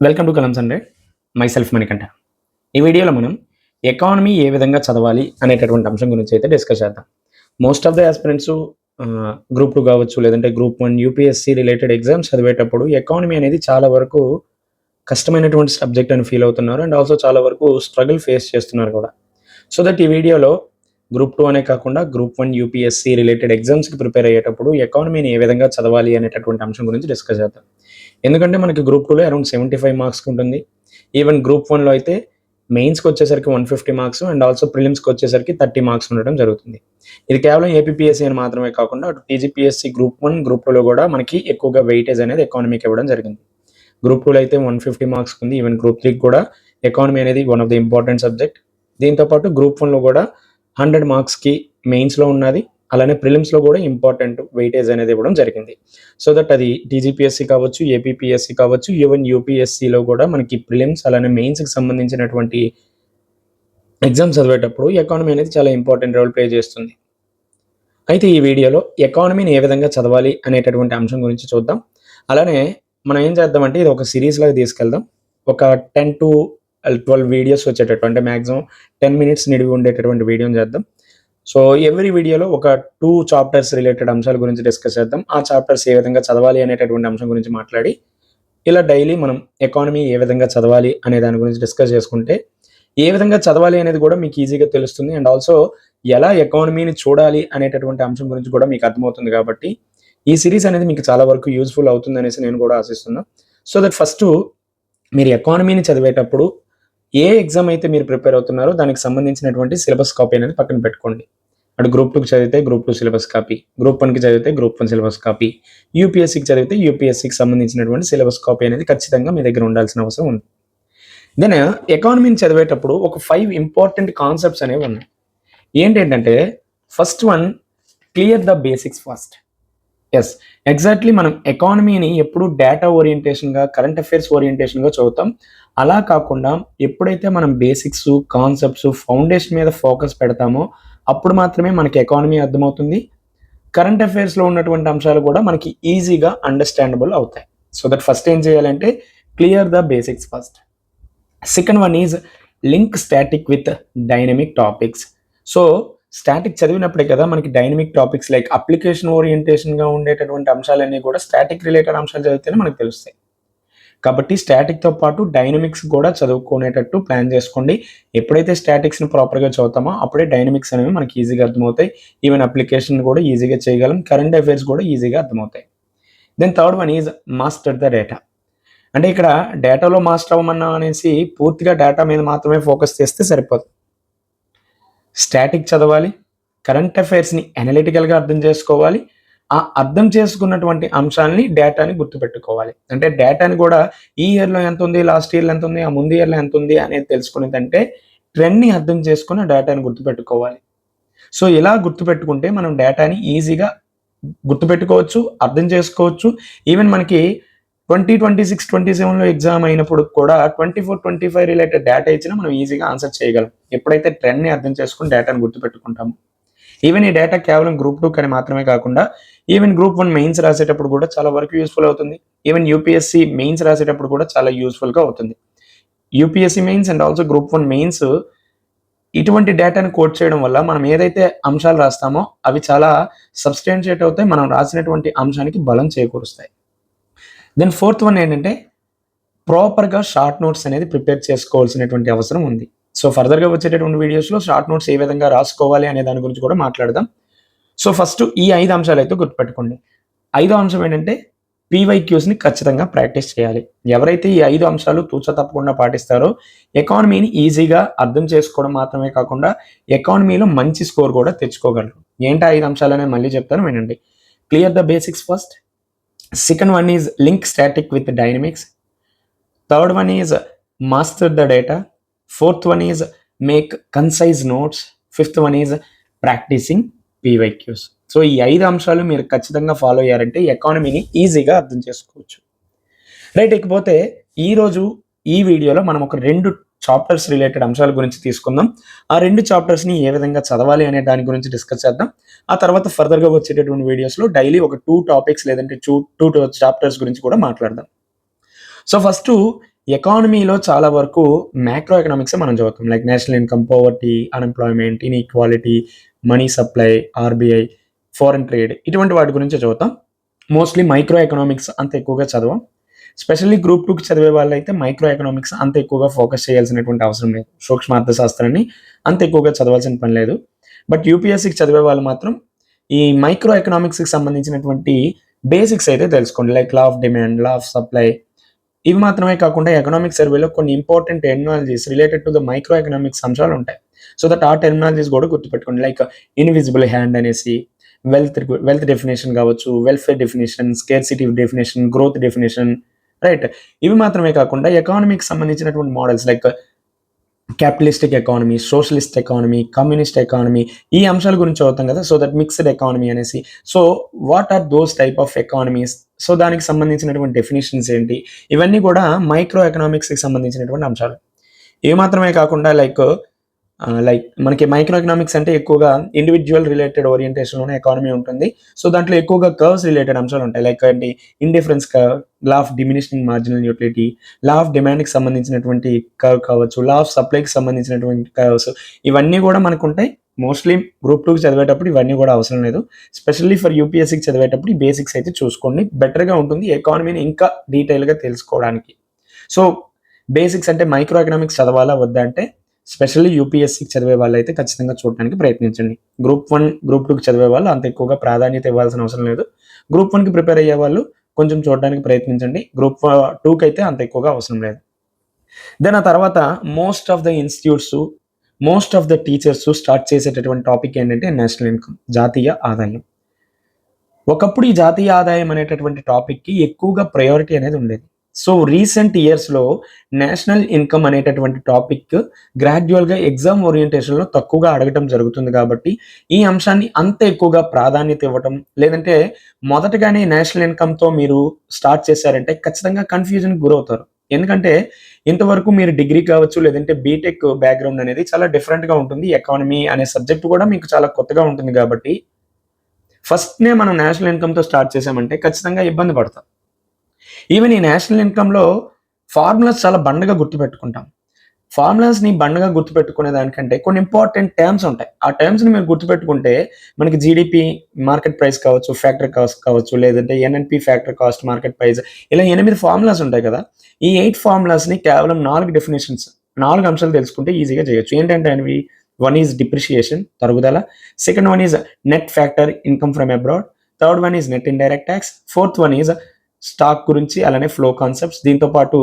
Welcome to Kalams and myself Manikanta. ఈ వీడియోలో మనం ఎకానమీ ఏ విధంగా చదవాలి అనేటటువంటి అంశం గురించి అయితే డిస్కస్ చేద్దాం. Most of the aspirants group 2 కావచ్చు, లేదంటే గ్రూప్ 1 యూపీఎస్సీ రిలేటెడ్ ఎగ్జామ్స్ చదివేటప్పుడు ఎకానమీ అనేది చాలా వరకు కష్టమైనటువంటి సబ్జెక్ట్ అని ఫీల్ అవుతున్నారు. అండ్ ఆల్సో చాలా వరకు స్ట్రగుల్ ఫేస్ చేస్తున్నారు కూడా. సో దట్ ఈ వీడియోలో గ్రూప్ 2 అనే కాకుండా గ్రూప్ 1 యూపీఎస్సీ రిలేటెడ్ ఎగ్జామ్స్కి ప్రిపేర్ అయ్యేటప్పుడు ఎకానమీని ఏ విధంగా చదవాలి అనేటటువంటి అంశం గురించి డిస్కస్ చేద్దాం. ఎందుకంటే మనకి గ్రూప్ 2లో అరౌండ్ 75 మార్క్స్కి ఉంటుంది. ఈవెన్ గ్రూప్ 1లో అయితే మెయిన్స్కి వచ్చేసరికి 150 మార్క్స్ అండ్ ఆల్సో ప్రిలిమ్స్కి వచ్చేసరికి 30 మార్క్స్ ఉండడం జరుగుతుంది. ఇది కేవలం ఏపీపీఎస్సీ అని మాత్రమే కాకుండా అటు టీజీపీఎస్సీ గ్రూప్ 1 గ్రూప్ 2లో కూడా మనకి ఎక్కువగా వెయిటేజ్ అనేది ఎకానమీకి ఇవ్వడం జరిగింది. గ్రూప్ 2లో అయితే 150 మార్క్స్ ఉంది. ఈవెన్ గ్రూప్ 3 కూడా ఎకానమీ అనేది one of the important subject. దీంతోపాటు గ్రూప్ 1లో కూడా 100 మార్క్స్కి మెయిన్స్లో ఉన్నది, అలానే ప్రిలిమ్స్లో కూడా ఇంపార్టెంట్ వెయిటేజ్ అనేది ఇవ్వడం జరిగింది. సో దట్ అది టీజీపీఎస్సీ కావచ్చు, ఏపీపీఎస్సీ కావచ్చు, ఈవెన్ యూపీఎస్సీలో కూడా మనకి ప్రిలిమ్స్ అలానే మెయిన్స్కి సంబంధించినటువంటి ఎగ్జామ్స్ చదివేటప్పుడు ఎకానమీ అనేది చాలా ఇంపార్టెంట్ రోల్ ప్లే చేస్తుంది. అయితే ఈ వీడియోలో ఎకానమీని ఏ విధంగా చదవాలి అనేటటువంటి అంశం గురించి చూద్దాం. అలానే మనం ఏం చేద్దామంటే ఇది ఒక సిరీస్ లాగా తీసుకెళ్దాం. ఒక 10 to 12 వీడియోస్ వచ్చేటట్టు, అంటే మ్యాక్సిమం 10 minutes నిడివి ఉండేటటువంటి వీడియోని చేద్దాం. సో ఎవ్రీ వీడియోలో ఒక 2 చాప్టర్స్ రిలేటెడ్ అంశాల గురించి డిస్కస్ చేద్దాం. ఆ చాప్టర్స్ ఏ విధంగా చదవాలి అనేటటువంటి అంశం గురించి మాట్లాడి ఇలా డైలీ మనం ఎకానమీ ఏ విధంగా చదవాలి అనే దాని గురించి డిస్కస్ చేసుకుంటే ఏ విధంగా చదవాలి అనేది కూడా మీకు ఈజీగా తెలుస్తుంది. అండ్ ఆల్సో ఎలా ఎకానమీని చూడాలి అనేటటువంటి అంశం గురించి కూడా మీకు అర్థమవుతుంది. కాబట్టి ఈ సిరీస్ అనేది మీకు చాలా వరకు యూజ్ఫుల్ అవుతుంది అనేసి నేను కూడా ఆశిస్తున్నాను. సో దట్ ఫస్ట్ మీరు ఎకానమీని చదివేటప్పుడు ఏ ఎగ్జామ్ అయితే మీరు ప్రిపేర్ అవుతున్నారో దానికి సంబంధించినటువంటి సిలబస్ కాపీ అనేది పక్కన పెట్టుకోండి. అటు గ్రూప్ 2కి చదివితే గ్రూప్ 2 సిలబస్ కాపీ, గ్రూప్ 1కి చదివితే గ్రూప్ 1 సిలబస్ కాపీ, యూపీఎస్సీకి చదివితే యూపీఎస్సీకి సంబంధించినటువంటి సిలబస్ కాపీ అనేది ఖచ్చితంగా మీ దగ్గర ఉండాల్సిన అవసరం ఉంది. దెన్ ఎకానమీని చదివేటప్పుడు ఒక 5 ఇంపార్టెంట్ కాన్సెప్ట్స్ అనేవి ఉన్నాయి. ఏంటంటే first one, clear the basics first. Yes, exactly మనం ఎకానమీని ఎప్పుడు డేటా ఓరియంటేషన్గా, కరెంట్ అఫైర్స్ ఓరియంటేషన్గా చదువుతాం. అలా కాకుండా ఎప్పుడైతే మనం బేసిక్స్, కాన్సెప్ట్స్, ఫౌండేషన్ మీద ఫోకస్ పెడతామో అప్పుడు మాత్రమే మనకి ఎకానమీ అర్థమవుతుంది. కరెంట్ అఫైర్స్లో ఉన్నటువంటి అంశాలు కూడా మనకి ఈజీగా అండర్స్టాండబుల్ అవుతాయి. సో దట్ ఫస్ట్ ఏం చేయాలంటే clear the basics first. Second one is link static with dynamic topics. So static చదివినప్పుడే కదా మనకి డైనమిక్ టాపిక్స్ లైక్ అప్లికేషన్ ఓరియంటేషన్గా ఉండేటటువంటి అంశాలన్నీ కూడా స్టాటిక్ రిలేటెడ్ అంశాలు చదివితేనే మనకు తెలుస్తాయి. కాబట్టి స్టాటిక్తో పాటు డైనమిక్స్ కూడా చదువుకునేటట్టు ప్లాన్ చేసుకోండి. ఎప్పుడైతే స్టాటిక్స్ని ప్రాపర్గా చదువుతామో అప్పుడే డైనమిక్స్ అనేవి మనకి ఈజీగా అర్థమవుతాయి. ఈవెన్ అప్లికేషన్ కూడా ఈజీగా చేయగలం, కరెంట్ అఫైర్స్ కూడా ఈజీగా అర్థమవుతాయి. Then third one is master the data. అంటే ఇక్కడ డేటాలో మాస్టర్ అవ్వమన్నా అనేసి పూర్తిగా డేటా మీద మాత్రమే ఫోకస్ చేస్తే సరిపోదు. స్టాటిక్ చదవాలి, కరెంట్ అఫైర్స్ని అనలిటికల్గా అర్థం చేసుకోవాలి, ఆ అర్థం చేసుకున్నటువంటి అంశాలని డేటాని గుర్తుపెట్టుకోవాలి. అంటే డేటాని కూడా ఈ ఇయర్లో ఎంత ఉంది, లాస్ట్ ఇయర్లో ఎంత ఉంది, ఆ ముందు ఇయర్లో ఎంత ఉంది అనేది తెలుసుకునేదంటే ట్రెండ్ని అర్థం చేసుకుని డేటాని గుర్తుపెట్టుకోవాలి. సో ఇలా గుర్తుపెట్టుకుంటే మనం డేటాని ఈజీగా గుర్తుపెట్టుకోవచ్చు, అర్థం చేసుకోవచ్చు. ఈవెన్ మనకి 2026, 27లో ఎగ్జామ్ అయినప్పుడు కూడా 24, 25 రిలేటెడ్ డేటా ఇచ్చినా మనం ఈజీగా ఆన్సర్ చేయగలం, ఎప్పుడైతే ట్రెండ్ని అర్థం చేసుకుని డేటాని గుర్తుపెట్టుకుంటాము. ఈవెన్ ఈ డేటా కేవలం గ్రూప్ 2 కానీ మాత్రమే కాకుండా ఈవెన్ గ్రూప్ 1 మెయిన్స్ రాసేటప్పుడు కూడా చాలా వరకు యూస్ఫుల్ అవుతుంది. ఈవెన్ యూపీఎస్సీ మెయిన్స్ రాసేటప్పుడు కూడా చాలా యూస్ఫుల్గా అవుతుంది. UPSC mains and also group 1 mains ఇటువంటి డేటాని కోట్ చేయడం వల్ల మనం ఏదైతే అంశాలు రాస్తామో అవి చాలా సబ్స్టాన్షియేట్ అవుతాయి, మనం రాసినటువంటి అంశానికి బలం చేకూరుస్తాయి. దెన్ ఫోర్త్ వన్ ఏంటంటే ప్రాపర్గా షార్ట్ నోట్స్ అనేది ప్రిపేర్ చేసుకోవాల్సినటువంటి అవసరం ఉంది. సో ఫర్దర్గా వచ్చేటటువంటి వీడియోస్లో షార్ట్ నోట్స్ ఏ విధంగా రాసుకోవాలి అనే దాని గురించి కూడా మాట్లాడదాం. సో ఫస్ట్ ఈ 5 అంశాలు అయితే గుర్తుపెట్టుకోండి. 5వ అంశం ఏంటంటే పీవైక్యూస్ని ఖచ్చితంగా ప్రాక్టీస్ చేయాలి. ఎవరైతే ఈ 5 అంశాలు తూచా తప్పకుండా పాటిస్తారో ఎకానమీని ఈజీగా అర్థం చేసుకోవడం మాత్రమే కాకుండా ఎకానమీలో మంచి స్కోర్ కూడా తెచ్చుకోగలరు. ఏంటి 5 అంశాలనే మళ్ళీ చెప్తాను, వినండి. Clear the basics first. Second one is link static with dynamics. Third one is master the data. Fourth one is make concise notes. Fifth one is practicing PYQs. So ఈ 5 అంశాలు మీరు ఖచ్చితంగా ఫాలో అయ్యారంటే ఎకానమీని ఈజీగా అర్థం చేసుకోవచ్చు. రైట్, ఇకపోతే ఈరోజు ఈ వీడియోలో మనం ఒక 2 చాప్టర్స్ రిలేటెడ్ అంశాల గురించి తీసుకుందాం. ఆ 2 చాప్టర్స్ని ఏ విధంగా చదవాలి అనే దాని గురించి డిస్కస్ చేద్దాం. ఆ తర్వాత ఫర్దర్గా వచ్చేటటువంటి వీడియోస్లో డైలీ ఒక 2 టాపిక్స్ లేదంటే 2 చాప్టర్స్ గురించి కూడా మాట్లాడదాం. సో ఫస్ట్ ఎకానమీలో చాలా వరకు మ్యాక్రో ఎకనామిక్స్ మనం చదువుతాం. Like national income, poverty, unemployment, inequality, money supply, RBI, foreign trade ఇటువంటి వాటి గురించే చదువుతాం. మోస్ట్‌లీ మైక్రో ఎకనామిక్స్ అంత ఎక్కువగా చదవం. స్పెషల్లీ గ్రూప్ 2కి చదివే వాళ్ళైతే మైక్రో ఎకనామిక్స్ అంత ఎక్కువగా ఫోకస్ చేయాల్సినటువంటి అవసరం లేదు. సూక్ష్మ అర్థశాస్త్రాన్ని అంత ఎక్కువగా చదవాల్సిన పని లేదు. బట్ యూపీఎస్సీకి చదివే వాళ్ళు మాత్రం ఈ మైక్రో ఎకనామిక్స్‌కి సంబంధించినటువంటి బేసిక్స్ అయితే తెలుసుకోండి. Like law of demand, law of supply ఇవి మాత్రమే కాకుండా ఎకనామిక్ సర్వేలో కొన్ని important terminologies related to the micro economics అంశాలు ఉంటాయి. సో దట్ ఆ టెర్మినాలజీస్ కూడా గుర్తుపెట్టుకోండి. లైక్ ఇన్విజిబుల్ హ్యాండ్ అనేసి, వెల్త్ డెఫినేషన్ కావచ్చు, welfare definition, scarcity definition, growth definition, right? ఇవి మాత్రమే కాకుండా ఎకానమీకి సంబంధించినటువంటి models like capitalistic economy, socialist economy, communist economy ఈ అంశాల గురించి చదువుతాం కదా. సో దట్ మిక్స్డ్ ఎకానమీ అనేసి. So what are those type of economies? So దానికి సంబంధించినటువంటి డెఫినేషన్స్ ఏంటి? ఇవన్నీ కూడా మైక్రో ఎకనామిక్స్‌కి సంబంధించినటువంటి అంశాలు. ఇవి మాత్రమే కాకుండా లైక్ మనకి మైక్రో ఎకనామిక్స్ అంటే ఎక్కువగా ఇండివిడ్యువల్ రిలేటెడ్ ఓరియంటేషన్‌లోనే ఎకానమీ ఉంటుంది. సో దాంట్లో ఎక్కువగా కర్వ్స్ రిలేటెడ్ అంశాలు ఉంటాయి. లైక్ ఏంటి indifference curve, law of diminishing marginal utility, law of డిమాండ్‌కి సంబంధించినటువంటి కర్వ్ కావచ్చు, లా ఆఫ్ సప్లైకి సంబంధించినటువంటి కర్వ్స్ ఇవన్నీ కూడా మనకుంటాయి. మోస్ట్‌లీ గ్రూప్ 2కి చదివేటప్పుడు ఇవన్నీ కూడా అవసరం లేదు. స్పెషల్లీ ఫర్ యూపీఎస్సీకి చదివేటప్పుడు ఈ బేసిక్స్ అయితే చూసుకోండి. బెటర్‌గా ఉంటుంది ఎకానమీని ఇంకా డీటెయిల్‌గా తెలుసుకోవడానికి. సో బేసిక్స్ అంటే మైక్రో ఎకనామిక్స్ చదవాలా వద్దా అంటే స్పెషల్లీ యూపీఎస్సీకి చదివే వాళ్ళైతే ఖచ్చితంగా చూడడానికి ప్రయత్నించండి. గ్రూప్ 1, గ్రూప్ 2కి చదివే వాళ్ళు అంత ఎక్కువగా ప్రాధాన్యత ఇవ్వాల్సిన అవసరం లేదు. గ్రూప్ 1కి ప్రిపేర్ అయ్యే వాళ్ళు కొంచెం చూడడానికి ప్రయత్నించండి. గ్రూప్ 2కి అయితే అంత ఎక్కువగా అవసరం లేదు. దెన్ ఆ తర్వాత most of the institutes, most of the teachers start చేసేటటువంటి టాపిక్ ఏంటంటే నేషనల్ ఇన్కమ్, జాతీయ ఆదాయం. ఒకప్పుడు ఈ జాతీయ ఆదాయం అనేటటువంటి టాపిక్‌కి ఎక్కువగా ప్రయారిటీ అనేది ఉండేది. సో రీసెంట్ ఇయర్స్‌లో నేషనల్ ఇన్కమ్ అనేటటువంటి టాపిక్ గ్రాడ్యువల్‌గా ఎగ్జామ్ ఓరియంటేషన్‌లో తక్కువగా అడగటం జరుగుతుంది కాబట్టి, ఈ అంశాన్ని అంత ఎక్కువగా ప్రాధాన్యత ఇవ్వటం, లేదంటే మొదటగానే నేషనల్ ఇన్కమ్‌తో మీరు స్టార్ట్ చేశారంటే ఖచ్చితంగా కన్‌ఫ్యూజన్‌కి గురవుతారు. ఎందుకంటే ఇంతవరకు మీరు డిగ్రీ కావచ్చు, లేదంటే బీటెక్ బ్యాక్‌గ్రౌండ్ అనేది చాలా డిఫరెంట్‌గా ఉంటుంది. ఎకానమీ అనే సబ్జెక్ట్ కూడా మీకు చాలా కొత్తగా ఉంటుంది కాబట్టి, ఫస్ట్‌నే మనం నేషనల్ ఇన్కమ్‌తో స్టార్ట్ చేశామంటే ఖచ్చితంగా ఇబ్బంది పడతాం. ఈవెన్ ఈ నేషనల్ ఇన్కమ్‌లో ఫార్ములాస్ చాలా బండగా గుర్తుపెట్టుకుంటాం. ఫార్ములాస్‌ని బండగా గుర్తుపెట్టుకునే దానికంటే కొన్ని ఇంపార్టెంట్ టర్మ్స్ ఉంటాయి. ఆ టర్మ్స్‌ని మీరు గుర్తుపెట్టుకుంటే మనకి జీడీపీ, మార్కెట్ ప్రైస్ కావచ్చు, ఫ్యాక్టర్ కాస్ట్ కావచ్చు, లేదంటే NNP factor cost, market price ఇలా 8 ఫార్ములాస్ ఉంటాయి కదా. ఈ 8 ఫార్ములాస్‌ని కేవలం 4 డెఫినిషన్స్, 4 అంశాలు తెలుసుకుంటే ఈజీగా చేయొచ్చు. ఏంటంటే అవి 1 ఈజ్ డిప్రిషియేషన్ తరుగుదల, second one is net factor income from abroad, third one is net indirect talks, fourth one is stock గురించి అలానే ఫ్లో కాన్సెప్ట్స్. దీంతో పాటు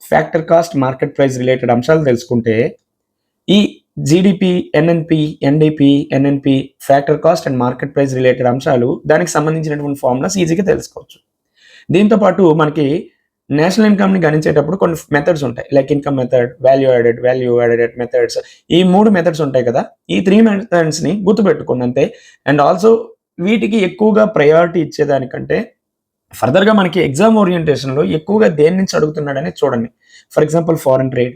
factor cost, market price related అంశాలు తెలుసుకుంటే ఈ GDP, NNP, NDP, NNP, factor cost and market price related అంశాలు దానికి సంబంధించినటువంటి ఫార్ములాస్ ఈజీగా తెలుసుకోవచ్చు. దీంతో పాటు మనకి నేషనల్ ఇన్కమ్‌ని గణించేటప్పుడు కొన్ని మెథడ్స్ ఉంటాయి. Like income method, value added methods. ఈ 3 మెథడ్స్ ఉంటాయి కదా. ఈ 3 మెథడ్స్‌ని గుర్తుపెట్టుకోండి అంతే. అండ్ ఆల్సో వీటికి ఎక్కువగా ప్రయారిటీ ఇచ్చేదానికంటే ఫర్దర్‌గా మనకి ఎగ్జామ్ ఓరియంటేషన్‌లో ఎక్కువగా దేని నుంచి అడుగుతున్నాడనేది చూడండి. ఫర్ ఎగ్జాంపుల్ ఫారెన్ ట్రేడ్,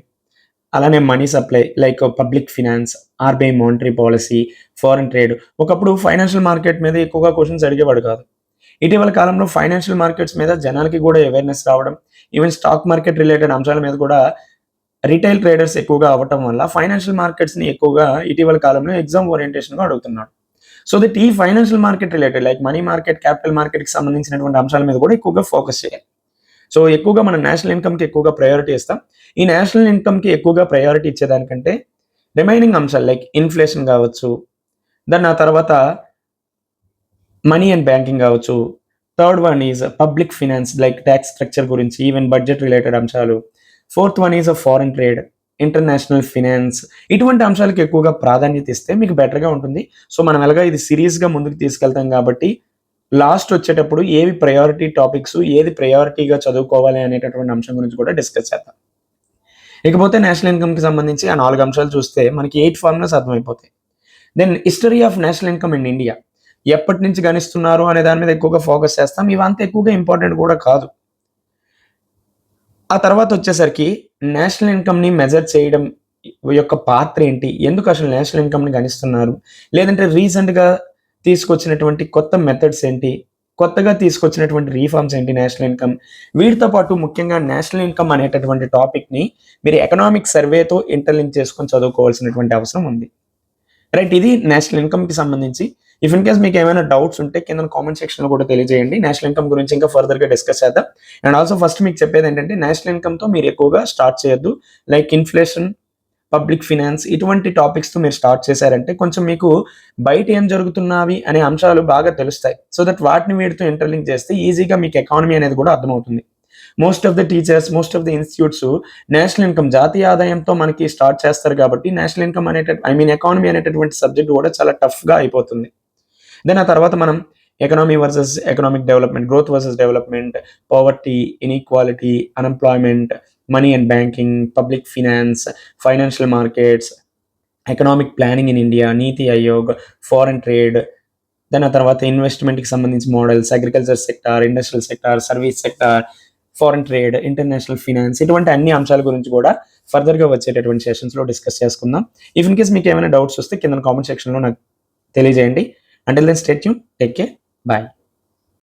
అలానే money supply like public finance, RBI monetary policy, foreign trade. ఒకప్పుడు ఫైనాన్షియల్ మార్కెట్ మీద ఎక్కువగా క్వెషన్స్ అడిగేవాడు కాదు. ఇటీవల కాలంలో ఫైనాన్షియల్ మార్కెట్స్ మీద జనాలకి కూడా అవేర్‌నెస్ రావడం, ఈవెన్ స్టాక్ మార్కెట్ రిలేటెడ్ అంశాల మీద కూడా రిటైల్ ట్రేడర్స్ ఎక్కువగా అవ్వటం వల్ల ఫైనాన్షియల్ మార్కెట్స్‌ని ఎక్కువగా ఇటీవల కాలంలో ఎగ్జామ్ ఓరియంటేషన్‌గా అడుగుతున్నాడు. సో దట్ ఈ financial market related like money market, capital మార్కెట్‌కి సంబంధించినటువంటి అంశాల మీద కూడా ఎక్కువగా ఫోకస్ చేయాలి. సో ఎక్కువగా మనం నేషనల్ ఇన్కమ్‌కి ఎక్కువగా ప్రయారిటీ ఇస్తాం. ఈ నేషనల్ ఇన్కమ్‌కి ఎక్కువగా ప్రయారిటీ ఇచ్చేదానికంటే రిమైనింగ్ అంశాలు లైక్ ఇన్‌ఫ్లేషన్ కావచ్చు, దాన్ని ఆ తర్వాత మనీ అండ్ బ్యాంకింగ్ కావచ్చు, third one is public finance like talks structure గురించి, ఈవెన్ బడ్జెట్ రిలేటెడ్ అంశాలు, fourth one is foreign trade, international finance ఇటువంటి అంశాలకు ఎక్కువగా ప్రాధాన్యత ఇస్తే మీకు బెటర్‌గా ఉంటుంది. సో మనం ఎలాగో ఇది సీరియస్‌గా ముందుకు తీసుకెళ్తాం కాబట్టి లాస్ట్ వచ్చేటప్పుడు ఏవి ప్రయారిటీ టాపిక్స్, ఏది ప్రయారిటీగా చదువుకోవాలి అనేటటువంటి అంశం గురించి కూడా డిస్కస్ చేద్దాం. ఇకపోతే నేషనల్ ఇన్కమ్‌కి సంబంధించి ఆ 4 అంశాలు చూస్తే మనకి 8 ఫార్ములాస్ అర్థమైపోతాయి. Then history of national income in India ఎప్పటి నుంచి గణిస్తున్నారు అనే దాని మీద ఎక్కువగా ఫోకస్ చేస్తాం. ఇవంత ఎక్కువగా ఇంపార్టెంట్ కూడా కాదు. ఆ తర్వాత వచ్చేసరికి నేషనల్ ఇన్కమ్‌ని మెజర్ చేయడం యొక్క పాత్ర ఏంటి? ఎందుకు అసలు నేషనల్ ఇన్కమ్‌ని గణిస్తున్నారు? లేదంటే రీసెంట్‌గా తీసుకొచ్చినటువంటి కొత్త మెథడ్స్ ఏంటి? కొత్తగా తీసుకొచ్చినటువంటి రీఫార్మ్స్ ఏంటి, నేషనల్ ఇన్కమ్, వీటితో పాటు ముఖ్యంగా నేషనల్ ఇన్కమ్ అనేటటువంటి టాపిక్ని మీరు ఎకనామిక్ సర్వేతో ఇంటర్లింక్ చేసుకొని చదువుకోవాల్సినటువంటి అవసరం ఉంది. రైట్, ఇది నేషనల్ ఇన్కమ్కి సంబంధించి. ఇఫ్ ఇన్ కేస్ మీకు ఏమైనా డౌట్స్ ఉంటే కింద కామెంట్ సెక్షన్లో కూడా తెలియజేయండి. నేషనల్ ఇన్కమ్ గురించి ఇంకా ఫర్దర్గా డిస్కస్ చేద్దాం. అండ్ ఆల్సో ఫస్ట్ మీకు చెప్పేది ఏంటంటే నేషనల్ ఇన్కమ్తో మీరు ఎక్కువగా స్టార్ట్ చేయొద్దు. లైక్ ఇన్ఫ్లేషన్, పబ్లిక్ ఫినాన్స్, ఇటువంటి టాపిక్స్తో మీరు స్టార్ట్ చేశారంటే కొంచెం మీకు బయట ఏం జరుగుతున్నవి అనే అంశాలు బాగా తెలుస్తాయి. సో దట్ వాటిని వీటితో ఇంటర్లింక్ చేస్తే ఈజీగా మీకు ఎకానమీ అనేది కూడా అర్థమవుతుంది. Most of the teachers, most of the institutes national income, జాతీయ ఆదాయంతో మనకి స్టార్ట్ చేస్తారు కాబట్టి నేషనల్ ఇన్కమ్ ఎకానమీ అనేటటువంటి సబ్జెక్ట్ కూడా చాలా టఫ్గా అయిపోతుంది. దెన్ ఆ తర్వాత మనం economy versus economic development, growth versus development, poverty, inequality, unemployment, money and banking, public finance, financial markets, economic planning in India, NITI Aayog, foreign trade, then ఆ తర్వాత ఇన్వెస్ట్మెంట్కి సంబంధించి models, agriculture sector, industrial sector, service sector, foreign trade, international finance, ఇటువంటి అన్ని అంశాల గురించి కూడా ఫర్దర్గా వచ్చేటటువంటి సెషన్స్లో డిస్కస్ చేసుకుందాం. ఇఫ్ ఇన్ కేస్ మీకు ఏమైనా డౌట్స్ వస్తే కింద కామెంట్ సెక్షన్లో నాకు తెలియజేయండి. Until then, stay tuned. Take care. Bye.